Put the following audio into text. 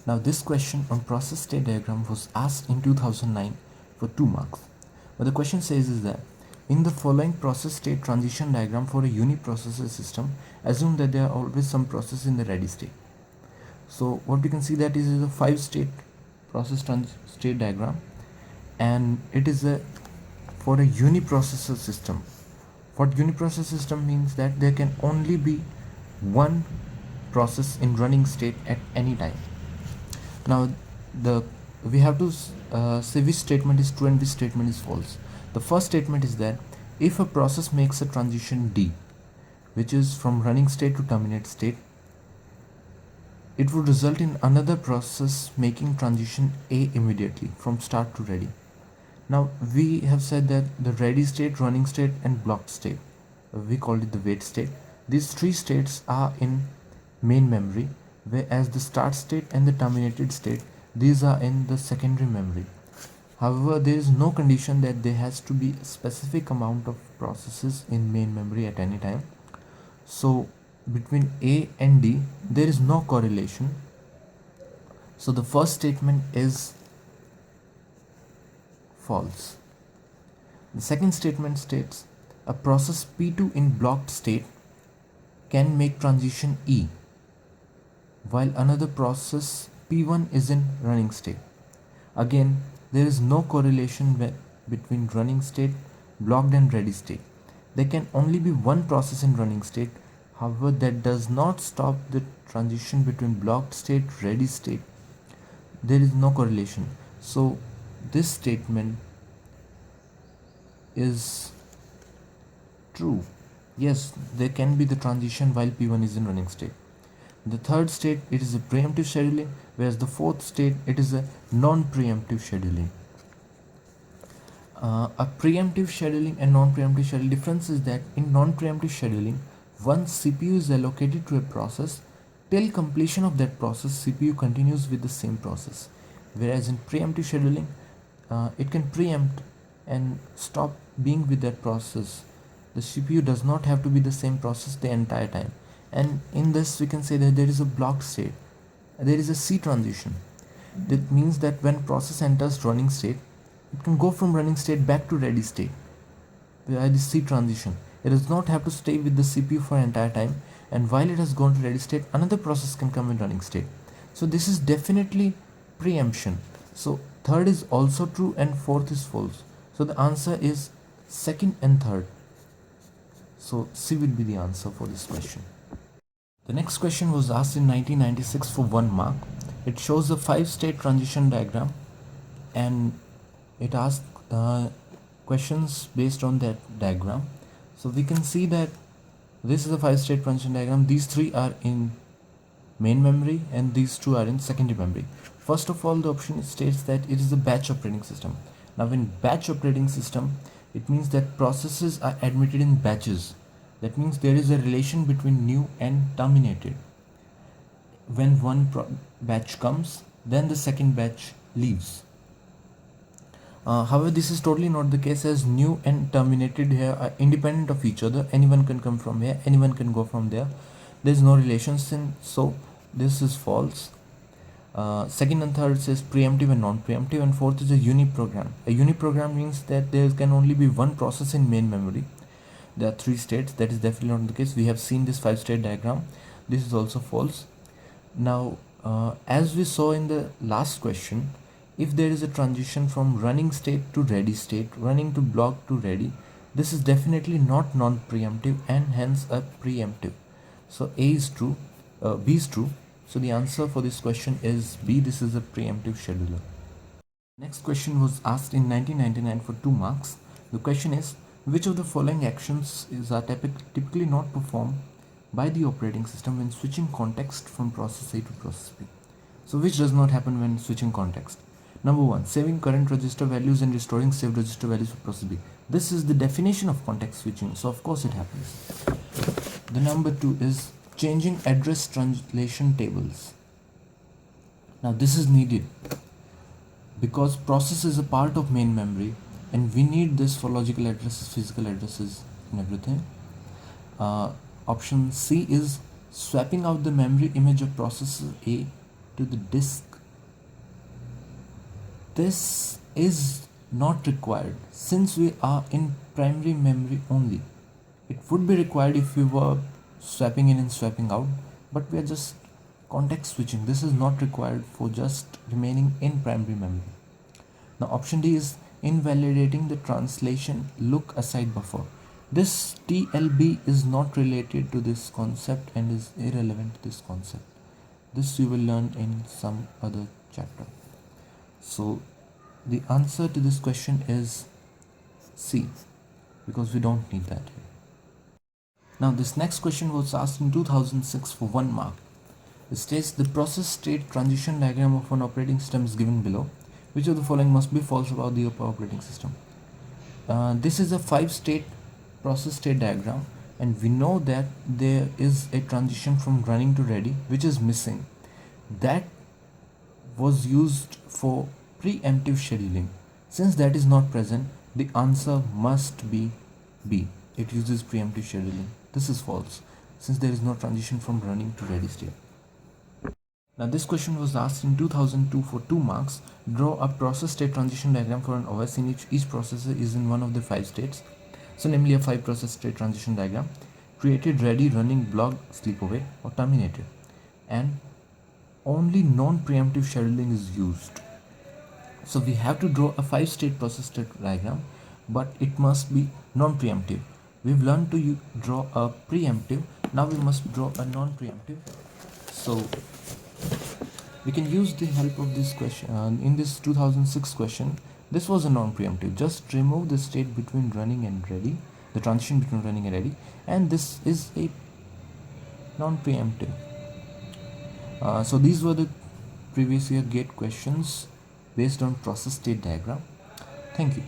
Now this question on process state diagram was asked in 2009 for 2 marks. What the question says is that in the following process state transition diagram for a uniprocessor system, assume that there are always some process in the ready state. So what we can see that is a 5-state process state diagram, and it is a for a uniprocessor system. What uniprocessor system means that there can only be one process in running state at any time. Now we have to say which statement is true and which statement is false. The first statement is that if a process makes a transition D, which is from running state to terminate state, it would result in another process making transition A immediately from start to ready. Now we have said that the ready state, running state and blocked state, we call it the wait state. These 3 states are in main memory, whereas the start state and the terminated state, these are in the secondary memory. However, there is no condition that there has to be a specific amount of processes in main memory at any time. So between A and D, there is no correlation. So the first statement is false. The second statement states a process P2 in blocked state can make transition E, while another process P1 is in running state. Again, there is no correlation between running state, blocked and ready state. There can only be one process in running state. However, that does not stop the transition between blocked state, ready state. There is no correlation. So this statement is true. Yes, there can be the transition while P1 is in running state. The third state, it is a preemptive scheduling, whereas the fourth state, it is a non-preemptive scheduling. A preemptive scheduling and non-preemptive scheduling difference is that in non-preemptive scheduling, once CPU is allocated to a process, till completion of that process, CPU continues with the same process. Whereas in preemptive scheduling, it can preempt and stop being with that process. The CPU does not have to be the same process the entire time. And in this, we can say that there is a blocked state. There is a C transition. That means that when process enters running state, it can go from running state back to ready state via the C transition. It does not have to stay with the CPU for entire time, and while it has gone to ready state, another process can come in running state. So this is definitely preemption. So third is also true and fourth is false. So the answer is second and third. So C will be the answer for this question. The next question was asked in 1996 for 1 mark. It shows a 5-state transition diagram, and it asks questions based on that diagram. So we can see that this is a 5-state transition diagram. These 3 are in main memory and these 2 are in secondary memory. First of all, the option states that it is a batch operating system. Now in batch operating system, it means that processes are admitted in batches. That means there is a relation between new and terminated. When one batch comes, then the second batch leaves. However, this is totally not the case, as new and terminated here are independent of each other. Anyone can come from here, anyone can go from there. There is no relation, so this is false. Second and third says preemptive and non-preemptive, and fourth is a uniprogram. A uniprogram means that there can only be one process in main memory. There are 3 states. That is definitely not the case. We have seen this 5-state diagram. This is also false. Now, as we saw in the last question, if there is a transition from running state to ready state, running to block to ready, this is definitely not non-preemptive and hence a preemptive. So A is true, B is true. So the answer for this question is B. This is a preemptive scheduler. Next question was asked in 1999 for 2 marks. The question is, which of the following actions are typically not performed by the operating system when switching context from process A to process B? So which does not happen when switching context? Number 1, saving current register values and restoring saved register values for process B. This is the definition of context switching, so of course it happens. The number 2 is changing address translation tables. Now this is needed because process is a part of main memory and we need this for logical addresses, physical addresses and everything. Option C is swapping out the memory image of processor A to the disk This is not required since we are in primary memory only. It would be required if we were swapping in and swapping out, but we are just context switching. This is not required for just remaining in primary memory. Now option D is invalidating the translation look aside buffer. This TLB is not related to this concept and is irrelevant to this concept. This you will learn in some other chapter. So the answer to this question is C, because we don't need that here. Now this next question was asked in 2006 for 1 mark. It states the process state transition diagram of an operating system is given below. Which of the following must be false about the operating system? This is a 5-state process state diagram, and we know that there is a transition from running to ready which is missing. That was used for preemptive scheduling. Since that is not present, the answer must be B. It uses preemptive scheduling. This is false since there is no transition from running to ready state. Now this question was asked in 2002 for 2 marks. Draw a process state transition diagram for an OS in which each processor is in one of the 5 states. So namely a 5 process state transition diagram. Created, ready, running, blocked, sleepaway or terminated. And only non-preemptive scheduling is used. So we have to draw a 5-state process state diagram, but it must be non-preemptive. We've learned to draw a preemptive. Now we must draw a non-preemptive. So we can use the help of this question. In this 2006 question, this was a non-preemptive. Just remove the state between running and ready, the transition between running and ready, and this is a non-preemptive. So these were the previous year GATE questions based on process state diagram. Thank you.